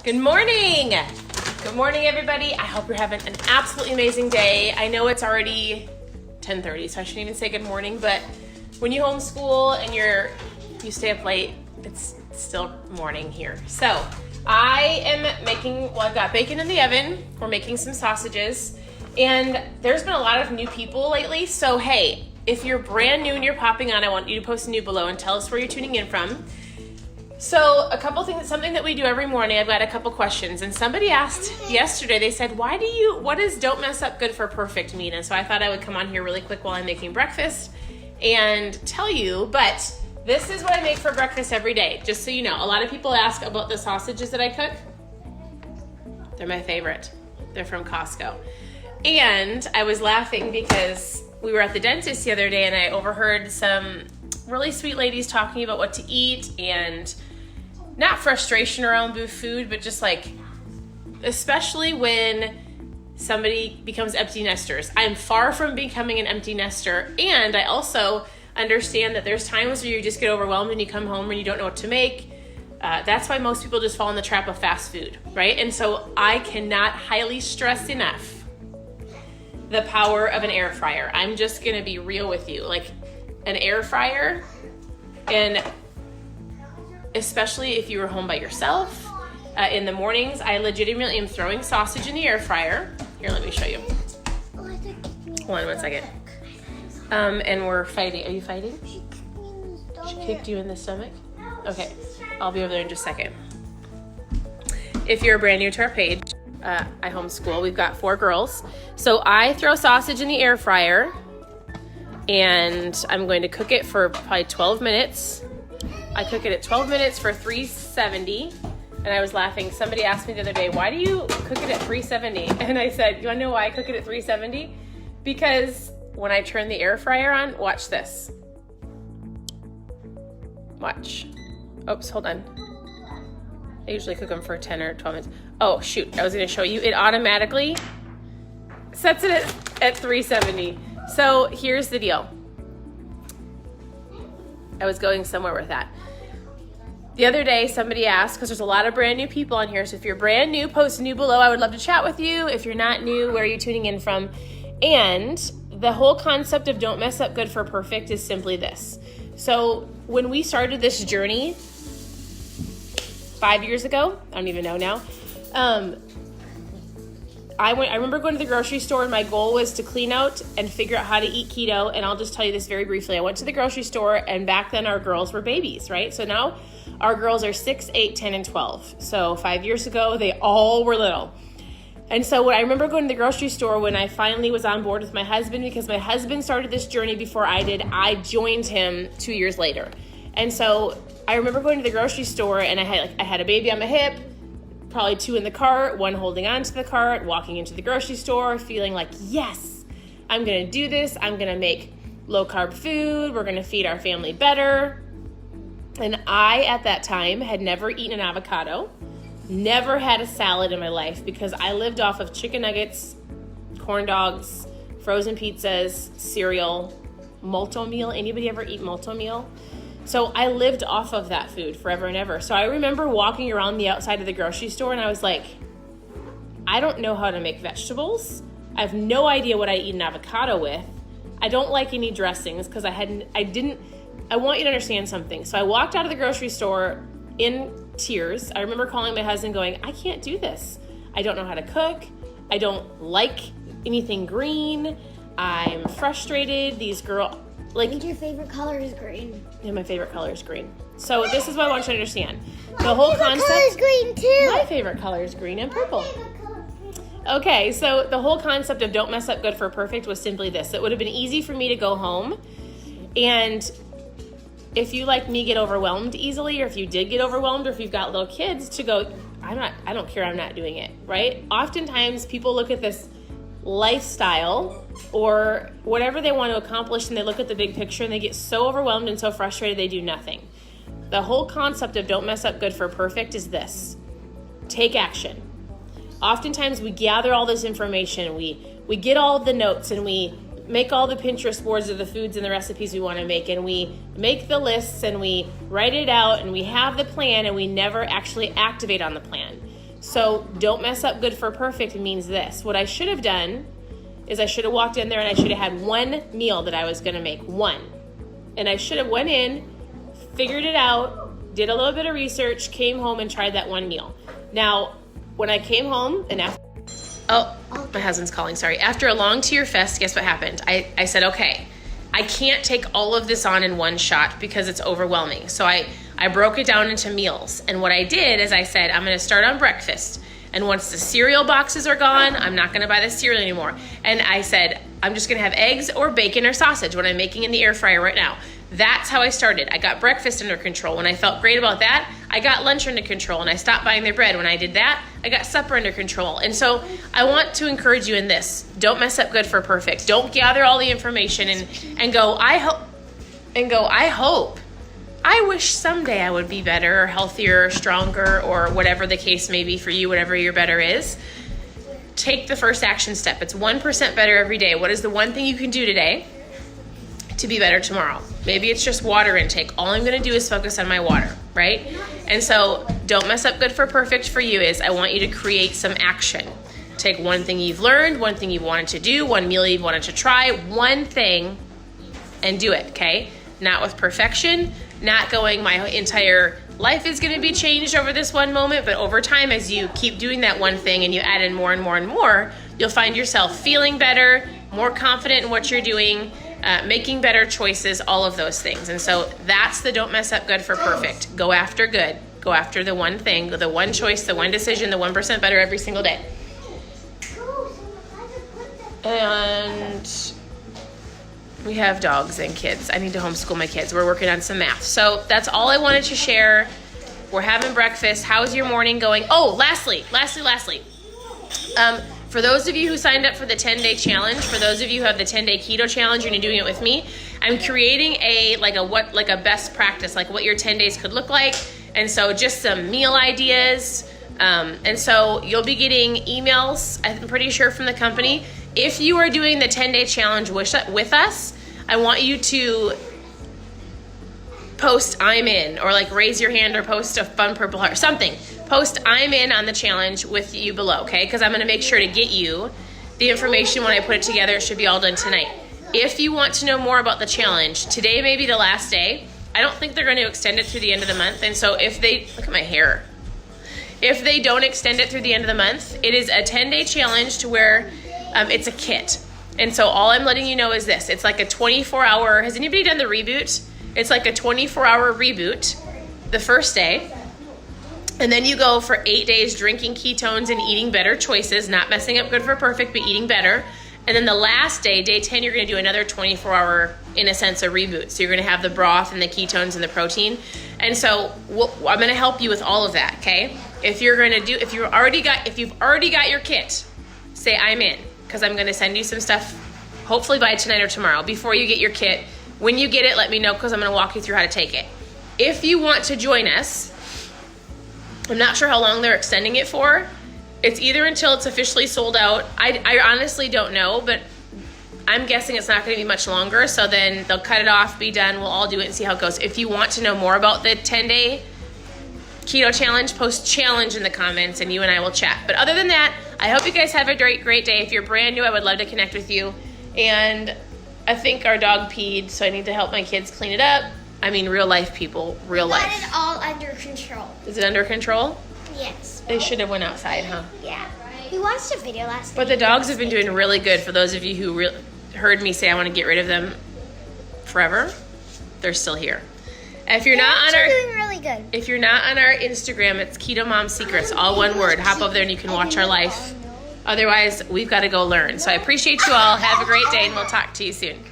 Good morning. Good morning, everybody. I hope you're having an absolutely amazing day. I know it's already 10:30, so I shouldn't even say good morning, but when you homeschool and you stay up late, it's still morning here. So I am I've got bacon in the oven. We're making some sausages, and there's been a lot of new people lately. So hey, if you're brand new and you're popping on, I want you to post a new below and tell us where you're tuning in from. So a couple things, something that we do every morning, I've got a couple questions. And somebody asked yesterday, they said, what does don't mess up good for perfect mean? And so I thought I would come on here really quick while I'm making breakfast and tell you, but this is what I make for breakfast every day, just so you know. A lot of people ask about the sausages that I cook. They're my favorite. They're from Costco. And I was laughing because we were at the dentist the other day and I overheard some really sweet ladies talking about what to eat and not frustration around food, but just like, especially when somebody becomes empty nesters. I'm far from becoming an empty nester, and I also understand that there's times where you just get overwhelmed and you come home and you don't know what to make. That's why most people just fall in the trap of fast food, right? And so I cannot highly stress enough the power of an air fryer. I'm just gonna be real with you. Like, an air fryer, and especially if you were home by yourself in the mornings, I legitimately am throwing sausage in the air fryer. Here, let me show you. Hold on one second. And we're fighting. Are you fighting? She kicked you in the stomach? Okay, I'll be over there in just a second. If you're brand new to our page, I homeschool. We've got 4 girls. So I throw sausage in the air fryer, and I'm going to cook it for probably 12 minutes. I cook it at 12 minutes for 370. And I was laughing. Somebody asked me the other day, why do you cook it at 370? And I said, you wanna know why I cook it at 370? Because when I turn the air fryer on, watch this. Watch. Oops, hold on. I usually cook them for 10 or 12 minutes. Oh, shoot, I was gonna show you. It automatically sets it at 370. So here's the deal. I was going somewhere with that. The other day, somebody asked, because there's a lot of brand new people on here, so if you're brand new, post a new below. I would love to chat with you. If you're not new, where are you tuning in from? And the whole concept of don't mess up good for perfect is simply this. So when we started this journey 5 years ago, I don't even know now, I remember going to the grocery store, and my goal was to clean out and figure out how to eat keto. And I'll just tell you this very briefly. I went to the grocery store, and back then our girls were babies, right? So now our girls are 6, 8, 10, and 12. So 5 years ago, they all were little. And so I remember going to the grocery store when I finally was on board with my husband, because my husband started this journey before I did. I joined him 2 years later. And so I remember going to the grocery store, and I had a baby on my hip, probably 2 in the cart, 1 holding on to the cart, walking into the grocery store, feeling like, yes, I'm gonna do this. I'm gonna make low carb food. We're gonna feed our family better. And I, at that time, had never eaten an avocado, never had a salad in my life, because I lived off of chicken nuggets, corn dogs, frozen pizzas, cereal, multo meal. Anybody ever eat multo meal? So I lived off of that food forever and ever. So I remember walking around the outside of the grocery store, and I was like, I don't know how to make vegetables. I have no idea what I eat an avocado with. I don't like any dressings because I want you to understand something. So I walked out of the grocery store in tears. I remember calling my husband going, I can't do this. I don't know how to cook. I don't like anything green. I'm frustrated. These girls, like, And your favorite color is green. Yeah, my favorite color is green. So this is what I want you to understand. The whole concept. My favorite color is green too. My favorite color is green and purple. Okay, so the whole concept of don't mess up good for perfect was simply this. It would have been easy for me to go home, and if you, like me, get overwhelmed easily, or if you did get overwhelmed, or if you've got little kids, to go, I don't care, I'm not doing it, right? Oftentimes people look at this lifestyle or whatever they want to accomplish, and they look at the big picture and they get so overwhelmed and so frustrated they do nothing. The whole concept of don't mess up good for perfect is this: take action. Oftentimes we gather all this information, we get all the notes, and we make all the Pinterest boards of the foods and the recipes we want to make, and we make the lists, and we write it out, and we have the plan, and we never actually activate on the plan. So don't mess up good for perfect means this. What I should have done is I should have walked in there and I should have had one meal that I was going to make, one. And I should have went in, figured it out, did a little bit of research, came home and tried that one meal. Now, when I came home and after, my husband's calling, sorry. After a long tear fest, guess what happened? I said, okay, I can't take all of this on in one shot because it's overwhelming. So I broke it down into meals. And what I did is I said, I'm going to start on breakfast. And once the cereal boxes are gone, I'm not going to buy the cereal anymore. And I said, I'm just going to have eggs or bacon or sausage, what I'm making in the air fryer right now. That's how I started. I got breakfast under control. When I felt great about that, I got lunch under control and I stopped buying their bread. When I did that, I got supper under control. And so I want to encourage you in this. Don't mess up good for perfect. Don't gather all the information and go, I hope. I wish someday I would be better or healthier or stronger or whatever the case may be for you, whatever your better is. Take the first action step. It's 1% better every day. What is the one thing you can do today to be better tomorrow? Maybe it's just water intake. All I'm going to do is focus on my water, right? And so don't mess up good for perfect for you is I want you to create some action. Take one thing you've learned, one thing you've wanted to do, one meal you've wanted to try, one thing and do it, okay? Not with perfection, not going my entire life is going to be changed over this one moment, but over time as you keep doing that one thing and you add in more and more and more, you'll find yourself feeling better, more confident in what you're doing, making better choices, all of those things. And so that's the don't mess up good for perfect. Go after good. Go after the one thing, the one choice, the one decision, the 1% better every single day. And we have dogs and kids. I need to homeschool my kids. We're working on some math. So that's all I wanted to share. We're having breakfast. How's your morning going? Oh, lastly. For those of you who signed up for the 10-day challenge, for those of you who have the 10-day keto challenge and you're doing it with me, I'm creating a best practice, like what your 10 days could look like. And so just some meal ideas. And so you'll be getting emails, I'm pretty sure, from the company. If you are doing the 10-day challenge with us, I want you to post I'm in, or like raise your hand or post a fun purple heart, something. Post I'm in on the challenge with you below, okay? Because I'm going to make sure to get you the information when I put it together. It should be all done tonight. If you want to know more about the challenge, today may be the last day. I don't think they're going to extend it through the end of the month. And so if they, look at my hair. If they don't extend it through the end of the month, it is a 10-day challenge to where it's a kit. And so all I'm letting you know is this. It's like a 24-hour, has anybody done the reboot? It's like a 24-hour reboot the first day. And then you go for 8 days drinking ketones and eating better choices, not messing up good for perfect, but eating better. And then the last day, day 10, you're going to do another 24-hour, in a sense, a reboot. So you're going to have the broth and the ketones and the protein. And so I'm going to help you with all of that, okay? If you've already got your kit, say I'm in, because I'm going to send you some stuff, hopefully by tonight or tomorrow, before you get your kit. When you get it, let me know, because I'm going to walk you through how to take it. If you want to join us, I'm not sure how long they're extending it for. It's either until it's officially sold out. I honestly don't know, but I'm guessing it's not going to be much longer. So then they'll cut it off, be done. We'll all do it and see how it goes. If you want to know more about the 10-day keto challenge, post challenge in the comments and you and I will chat. But other than that, I hope you guys have a great day. If you're brand new, I would love to connect with you. And I think our dog peed, so I need to help my kids clean it up. I mean, real life people, real life. Got it all under control. Is it under control? Yes. They should have went outside, huh? Yeah. We watched a video last night. But the dogs have been doing really good. For those of you who heard me say I want to get rid of them forever, they're still here. If you're not on our doing really good. If you're not on our Instagram, it's Keto Mom Secrets, all one word. Hop over there and you can watch our life. Otherwise, we've got to go learn. So I appreciate you all. Have a great day, and we'll talk to you soon.